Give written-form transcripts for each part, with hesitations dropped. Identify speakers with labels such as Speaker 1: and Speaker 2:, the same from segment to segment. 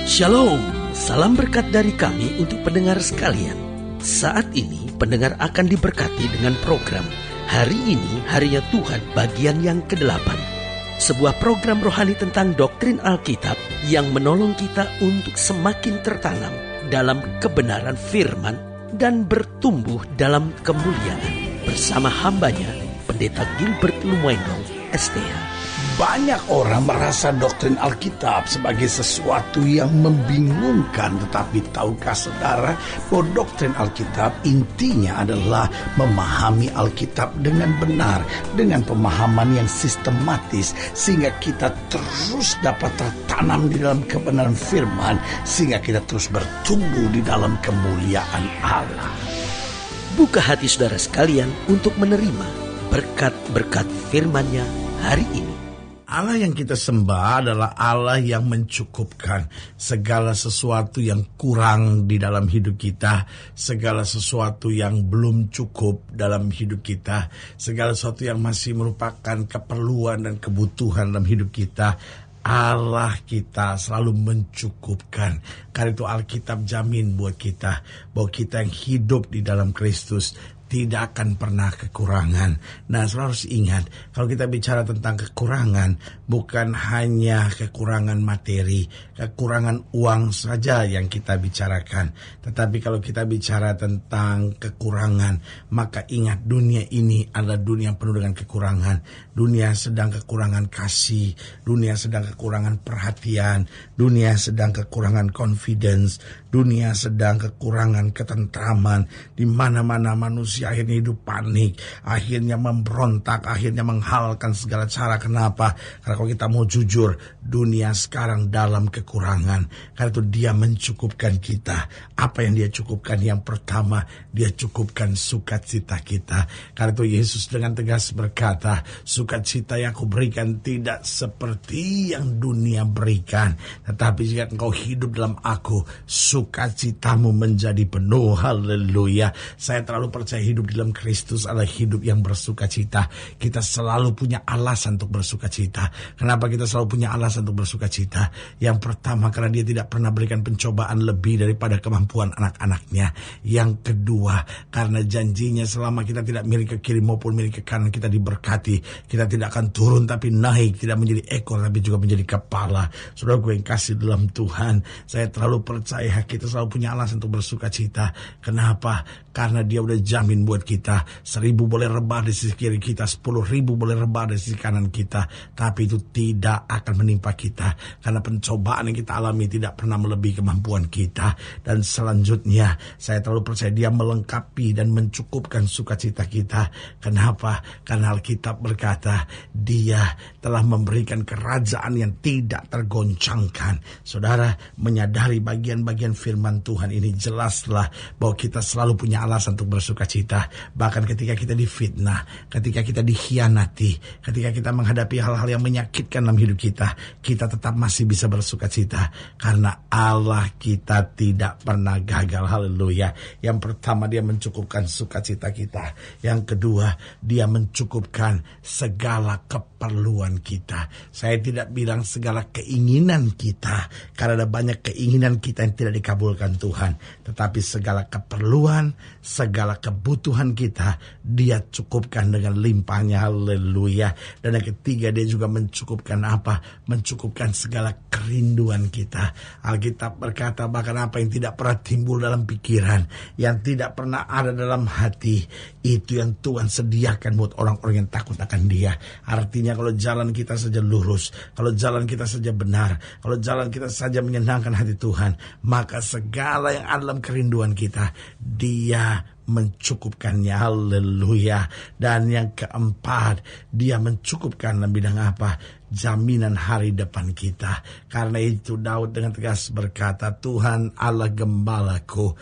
Speaker 1: Shalom, salam berkat dari kami untuk pendengar sekalian. Saat ini pendengar akan diberkati dengan program Hari Ini Harinya Tuhan bagian yang ke-8. Sebuah program rohani tentang doktrin Alkitab yang menolong kita untuk semakin tertanam dalam kebenaran firman dan bertumbuh dalam kemuliaan. Bersama hambanya, Pendeta Gilbert Lumwendong, STH.
Speaker 2: Banyak orang merasa doktrin Alkitab sebagai sesuatu yang membingungkan. Tetapi tahukah saudara bahwa doktrin Alkitab intinya adalah memahami Alkitab dengan benar, dengan pemahaman yang sistematis, sehingga kita terus dapat tertanam di dalam kebenaran firman, sehingga kita terus bertumbuh di dalam kemuliaan Allah.
Speaker 1: Buka hati saudara sekalian untuk menerima berkat-berkat firman-Nya hari ini.
Speaker 2: Allah yang kita sembah adalah Allah yang mencukupkan segala sesuatu yang kurang di dalam hidup kita, segala sesuatu yang belum cukup dalam hidup kita, segala sesuatu yang masih merupakan keperluan dan kebutuhan dalam hidup kita. Allah kita selalu mencukupkan. Karena itu Alkitab jamin buat kita bahwa kita yang hidup di dalam Kristus tidak akan pernah kekurangan. Nah, selalu harus ingat, kalau kita bicara tentang kekurangan, bukan hanya kekurangan materi, kekurangan uang saja yang kita bicarakan. Tetapi kalau kita bicara tentang kekurangan, maka ingat dunia ini adalah dunia penuh dengan kekurangan. Dunia sedang kekurangan kasih, dunia sedang kekurangan perhatian, dunia sedang kekurangan confidence, dunia sedang kekurangan ketentraman. Di mana-mana manusia akhirnya hidup panik, akhirnya memberontak, akhirnya menghalalkan segala cara. Kenapa? Karena kalau kita mau jujur, dunia sekarang dalam kekurangan. Karena itu dia mencukupkan kita. Apa yang dia cukupkan? Yang pertama, dia cukupkan sukacita kita. Karena itu Yesus dengan tegas berkata, sukacita yang aku berikan tidak seperti yang dunia berikan. Tetapi jika engkau hidup dalam aku, sukacitamu menjadi penuh. Haleluya. Saya terlalu percaya hidup di dalam Kristus adalah hidup yang bersukacita. Kita selalu punya alasan untuk bersukacita. Kenapa kita selalu punya alasan untuk bersukacita? Yang pertama, karena dia tidak pernah berikan pencobaan lebih daripada kemampuan anak-anaknya. Yang kedua, karena janjinya selama kita tidak miring ke kiri maupun miring ke kanan, kita diberkati. Kita tidak akan turun tapi naik, tidak menjadi ekor tapi juga menjadi kepala. Saudara gue yang kasih dalam Tuhan, saya terlalu percaya kita selalu punya alasan untuk bersukacita. Kenapa? Karena dia udah jamin buat kita. 1,000 boleh rebah di sisi kiri kita, 10,000 boleh rebah di sisi kanan kita, tapi itu tidak akan menimpa kita. Karena pencobaan yang kita alami tidak pernah melebihi kemampuan kita. Dan selanjutnya, saya terlalu percaya dia melengkapi dan mencukupkan sukacita kita. Kenapa? Karena Alkitab berkata, dia telah memberikan kerajaan yang tidak tergoncangkan. Saudara, menyadari bagian-bagian firman Tuhan ini, jelaslah bahwa kita selalu punya alasan untuk bersukacita. Bahkan ketika kita difitnah, ketika kita dikhianati, ketika kita menghadapi hal-hal yang menyakitkan dalam hidup kita, kita tetap masih bisa bersukacita. Karena Allah kita tidak pernah gagal. Haleluya. Yang pertama, dia mencukupkan sukacita kita. Yang kedua, dia mencukupkan segala keperluan kita. Saya tidak bilang segala keinginan kita, karena ada banyak keinginan kita yang tidak dikabulkan Tuhan. Tetapi segala keperluan, segala kebutuhan kita, dia cukupkan dengan limpahnya. Haleluya. Dan yang ketiga, dia juga mencukupkan apa? Mencukupkan segala kerinduan kita. Alkitab berkata, bahkan apa yang tidak pernah timbul dalam pikiran, yang tidak pernah ada dalam hati, itu yang Tuhan sediakan buat orang-orang yang takut akan dia. Artinya kalau jalan kita saja lurus, kalau jalan kita saja benar, kalau jalan kita saja menyenangkan hati Tuhan, maka segala yang ada dalam kerinduan kita, dia mencukupkannya. Haleluya. Dan yang keempat, dia mencukupkan dalam bidang apa? Jaminan hari depan kita. Karena itu Daud dengan tegas berkata, Tuhan Allah gembalaku,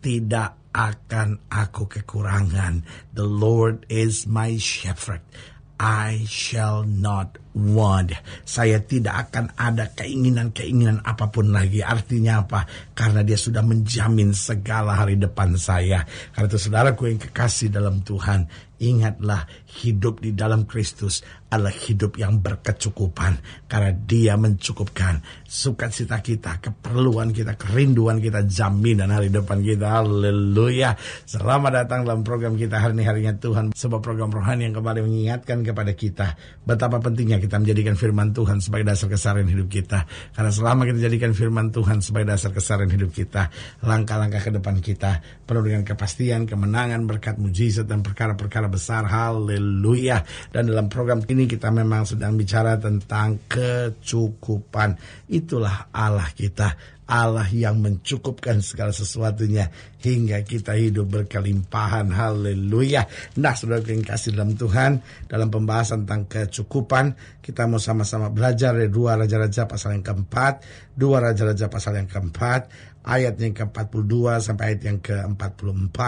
Speaker 2: tidak akan aku kekurangan. The Lord is my shepherd, I shall not want. Saya tidak akan ada keinginan-keinginan apapun lagi. Artinya apa? Karena dia sudah menjamin segala hari depan saya. Karena itu saudaraku yang kekasih dalam Tuhan, ingatlah hidup di dalam Kristus adalah hidup yang berkecukupan. Karena dia mencukupkan sukacita kita, keperluan kita, kerinduan kita, jaminan hari depan kita. Haleluya. Selamat datang dalam program kita hari ini, harinya Tuhan. Sebuah program rohani yang kembali mengingatkan kepada kita betapa pentingnya kita menjadikan firman Tuhan sebagai dasar keseharian hidup kita. Karena selama kita jadikan firman Tuhan sebagai dasar keseharian hidup kita, langkah-langkah ke depan kita penuh dengan kepastian, kemenangan, berkat, mujizat, dan perkara-perkara besar. Haleluya. Dan dalam program ini kita memang sedang bicara tentang kecukupan. Itulah Allah kita, Allah yang mencukupkan segala sesuatunya hingga kita hidup berkelimpahan. Haleluya. Nah, saudara yang kasih dalam Tuhan, dalam pembahasan tentang kecukupan, kita mau sama-sama belajar dari 2 Raja-Raja pasal yang keempat, 2 Raja-Raja pasal yang keempat, ayat yang ke-42 sampai ayat yang ke-44.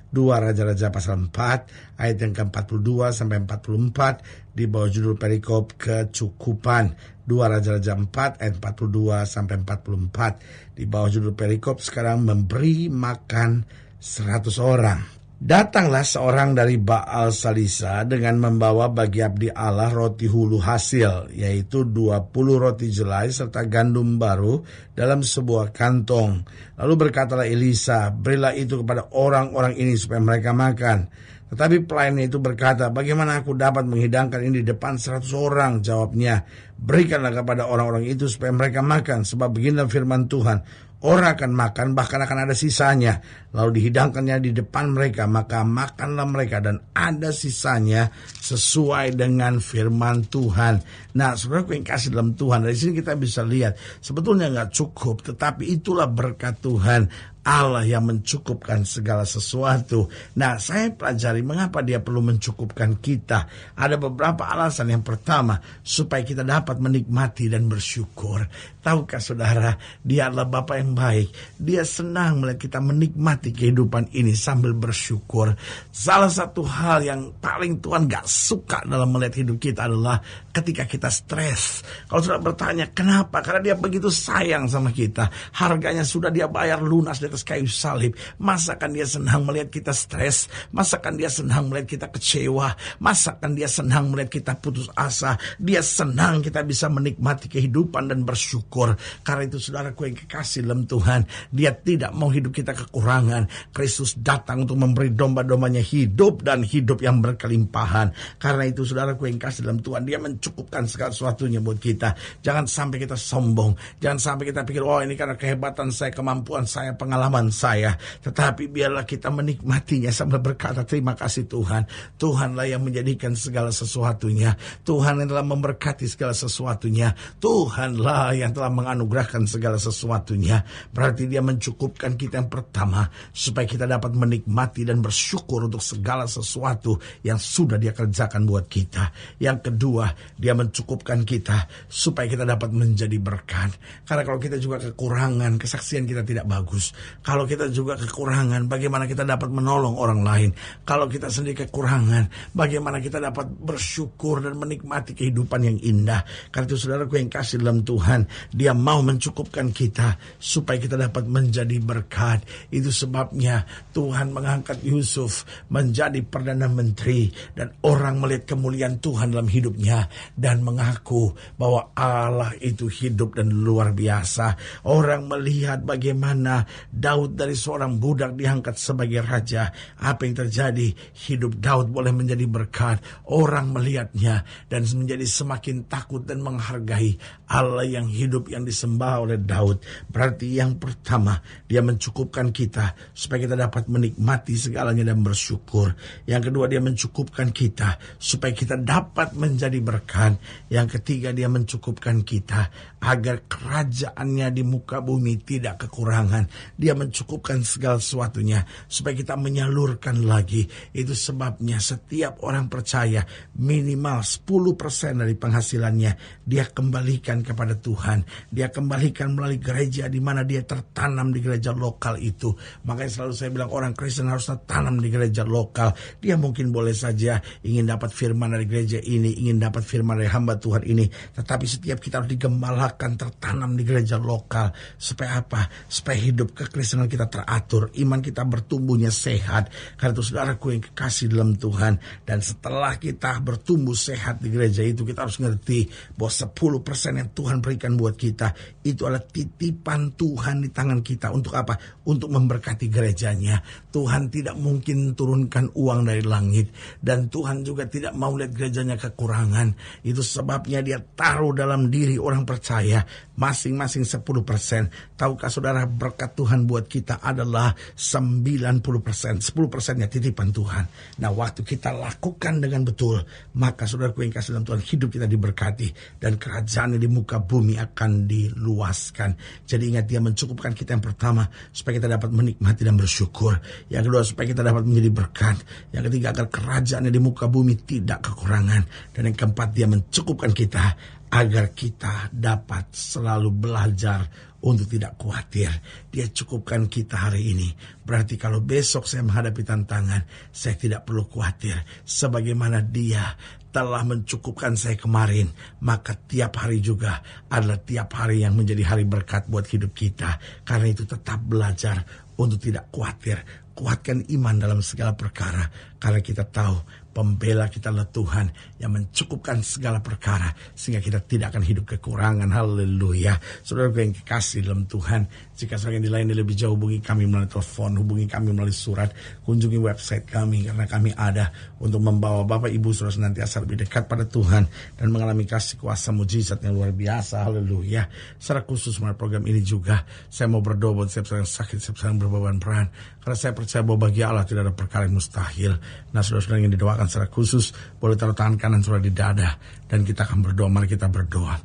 Speaker 2: 2 Raja-Raja pasal 4, ayat yang ke-42 sampai 44, di bawah judul perikop kecukupan. 2 Raja-Raja 4 ayat 42 sampai 44. Di bawah judul perikop sekarang memberi makan 100 orang. Datanglah seorang dari Baal Salisa dengan membawa bagi abdi Allah roti hulu hasil, yaitu 20 roti jelai serta gandum baru dalam sebuah kantong. Lalu berkatalah Elisa, berilah itu kepada orang-orang ini supaya mereka makan. Tetapi pelayannya itu berkata, bagaimana aku dapat menghidangkan ini di depan 100 orang? Jawabnya, berikanlah kepada orang-orang itu supaya mereka makan. Sebab beginilah firman Tuhan, orang akan makan, bahkan akan ada sisanya. Lalu dihidangkannya di depan mereka, maka makanlah mereka dan ada sisanya sesuai dengan firman Tuhan. Nah, saudaraku yang kasih dalam Tuhan, dari sini kita bisa lihat sebetulnya nggak cukup, tetapi itulah berkat Tuhan, Allah yang mencukupkan segala sesuatu. Nah, saya pelajari mengapa dia perlu mencukupkan kita. Ada beberapa alasan. Yang pertama, supaya kita dapat menikmati dan bersyukur. Tahukah saudara, dia adalah Bapa yang baik. Dia senang melihat kita menikmati kehidupan ini sambil bersyukur. Salah satu hal yang paling Tuhan gak suka dalam melihat hidup kita adalah ketika kita stres. Kalau saudara bertanya, kenapa? Karena dia begitu sayang sama kita. Harganya sudah dia bayar lunas di atas kayu salib. Masakan dia senang melihat kita stres? Masakan dia senang melihat kita kecewa? Masakan dia senang melihat kita putus asa? Dia senang kita bisa menikmati kehidupan dan bersyukur. Karena itu saudaraku yang kekasih dalam Tuhan, dia tidak mau hidup kita kekurangan. Kristus datang untuk memberi domba-dombanya hidup dan hidup yang berkelimpahan. Karena itu saudaraku yang kasih dalam Tuhan, dia mencukupkan segala sesuatunya buat kita. Jangan sampai kita sombong. Jangan sampai kita pikir, oh ini karena kehebatan saya, kemampuan saya, pengalaman saya. Tetapi biarlah kita menikmatinya sambil berkata, terima kasih Tuhan. Tuhanlah yang menjadikan segala sesuatunya. Tuhan yang telah memberkati segala sesuatunya. Tuhanlah yang telah menganugerahkan segala sesuatunya. Berarti dia mencukupkan kita yang pertama, supaya kita dapat menikmati dan bersyukur untuk segala sesuatu yang sudah dia kerjakan buat kita. Yang kedua, dia mencukupkan kita supaya kita dapat menjadi berkat. Karena kalau kita juga kekurangan, kesaksian kita tidak bagus. Kalau kita juga kekurangan, bagaimana kita dapat menolong orang lain? Kalau kita sendiri kekurangan, bagaimana kita dapat bersyukur dan menikmati kehidupan yang indah? Karena itu saudaraku yang kasih dalam Tuhan, dia mau mencukupkan kita supaya kita dapat menjadi berkat. Itu sebabnya Tuhan mengangkat Yusuf menjadi Perdana Menteri, dan orang melihat kemuliaan Tuhan dalam hidupnya dan mengaku bahwa Allah itu hidup dan luar biasa. Orang melihat bagaimana Daud dari seorang budak diangkat sebagai raja. Apa yang terjadi? Hidup Daud boleh menjadi berkat. Orang melihatnya dan menjadi semakin takut dan menghargai Allah yang hidup yang disembah oleh Daud. Berarti yang pertama, dia mencukupkan kita supaya kita dapat menikmati segalanya dan bersyukur. Yang kedua, dia mencukupkan kita supaya kita dapat menjadi berkat. Yang ketiga, dia mencukupkan kita agar kerajaannya di muka bumi tidak kekurangan. Dia mencukupkan segala sesuatunya supaya kita menyalurkan lagi. Itu sebabnya setiap orang percaya minimal 10% dari penghasilannya dia kembalikan kepada Tuhan. Dia kembalikan melalui gereja di mana dia tertanam di gereja lokal itu. Makanya selalu saya bilang orang Kristen harus tertanam di gereja lokal. Dia mungkin boleh saja ingin dapat firman dari gereja ini, ingin dapat firman dari hamba Tuhan ini, tetapi setiap kita harus digembalakan, tertanam di gereja lokal. Supaya apa? Supaya hidup kekristenan kita teratur, iman kita bertumbuhnya sehat. Karena itu saudaraku yang kekasih dalam Tuhan, dan setelah kita bertumbuh sehat di gereja itu, kita harus ngerti bahwa 10% yang Tuhan berikan buat kita itu adalah titipan Tuhan di tangan kita. Untuk apa? Untuk memberkati gerejanya. Tuhan tidak mungkin turunkan uang dari langit, dan Tuhan juga tidak mau lihat gerejanya kekurangan. Itu sebabnya dia taruh dalam diri orang percaya masing-masing 10%. Tahukah saudara, berkat Tuhan buat kita adalah 90%. 10%-nya titipan Tuhan. Nah, waktu kita lakukan dengan betul, maka saudaraku yang kasih dalam Tuhan, hidup kita diberkati dan kerajaan di muka bumi akan diluaskan. Jadi ingat, dia mencukupkan kita yang pertama supaya kita dapat menikmati dan bersyukur. Yang kedua, supaya kita dapat menjadi berkat. Yang ketiga, agar kerajaannya di muka bumi tidak kekurangan. Dan yang keempat, dia mencukupkan kita agar kita dapat selalu belajar untuk tidak khawatir. Dia cukupkan kita hari ini. Berarti kalau besok saya menghadapi tantangan, saya tidak perlu khawatir. Sebagaimana dia telah mencukupkan saya kemarin, maka tiap hari juga adalah tiap hari yang menjadi hari berkat buat hidup kita. Karena itu tetap belajar untuk tidak khawatir. Kuatkan iman dalam segala perkara, karena kita tahu pembela kita adalah Tuhan yang mencukupkan segala perkara, sehingga kita tidak akan hidup kekurangan. Haleluya. Saudara yang kekasih dalam Tuhan, jika saudara yang dilayani lebih jauh, hubungi kami melalui telepon, hubungi kami melalui surat, kunjungi website kami, karena kami ada untuk membawa Bapak Ibu saudara senantiasa lebih dekat pada Tuhan dan mengalami kasih kuasa mujizat yang luar biasa. Haleluya. Secara khusus melalui program ini juga, saya mau berdoa buat setiap orang yang sakit, setiap orang yang berbeban berat, karena saya percaya bahwa bagi Allah tidak ada perkara yang mustahil. Nah, saudara-saudara yang didoakan secara khusus, boleh taruh tangan kanan saudara di dada, dan kita akan berdoa. Mari kita berdoa.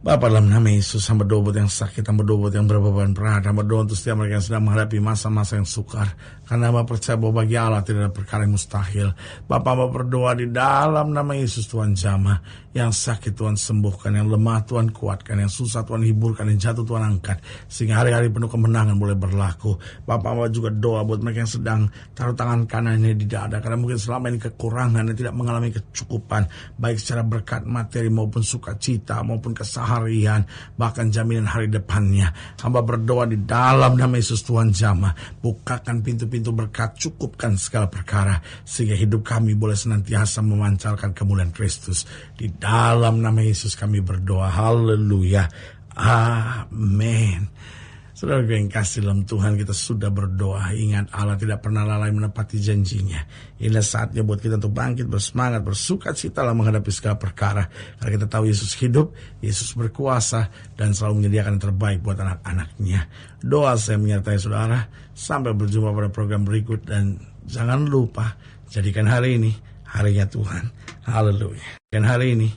Speaker 2: Bapa, dalam nama Yesus, hamba doa buat yang sakit, hamba doa buat yang berbeban berat, hamba doa untuk setiap mereka yang sedang menghadapi masa-masa yang sukar. Karena hamba percaya bahwa bagi Allah tidak ada perkara yang mustahil. Bapa, hamba berdoa di dalam nama Yesus, Tuhan jamah. Yang sakit Tuhan sembuhkan, yang lemah Tuhan kuatkan, yang susah Tuhan hiburkan, yang jatuh Tuhan angkat, sehingga hari-hari penuh kemenangan boleh berlaku. Bapa, hamba juga doa buat mereka yang sedang taruh tangan kanannya di dada, karena mungkin selama ini kekurangan dan tidak mengalami kecukupan, baik secara berkat materi maupun sukacita maupun keseharian, bahkan jaminan hari depannya. Hamba berdoa di dalam nama Yesus, Tuhan jamah, bukakan pintu-pintu berkat, cukupkan segala perkara, sehingga hidup kami boleh senantiasa memancarkan kemuliaan Kristus. Di dalam nama Yesus kami berdoa. Haleluya. Amin. Saudara yang kasih dalam Tuhan, kita sudah berdoa. Ingat, Allah tidak pernah lalai menepati janjinya. Inilah saatnya buat kita untuk bangkit, bersemangat, bersukacita dalam menghadapi segala perkara. Karena kita tahu Yesus hidup, Yesus berkuasa, dan selalu menyediakan yang terbaik buat anak-anaknya. Doa saya menyertai saudara. Sampai berjumpa pada program berikut. Dan jangan lupa, jadikan hari ini harinya Tuhan. Haleluya. Dan hari ini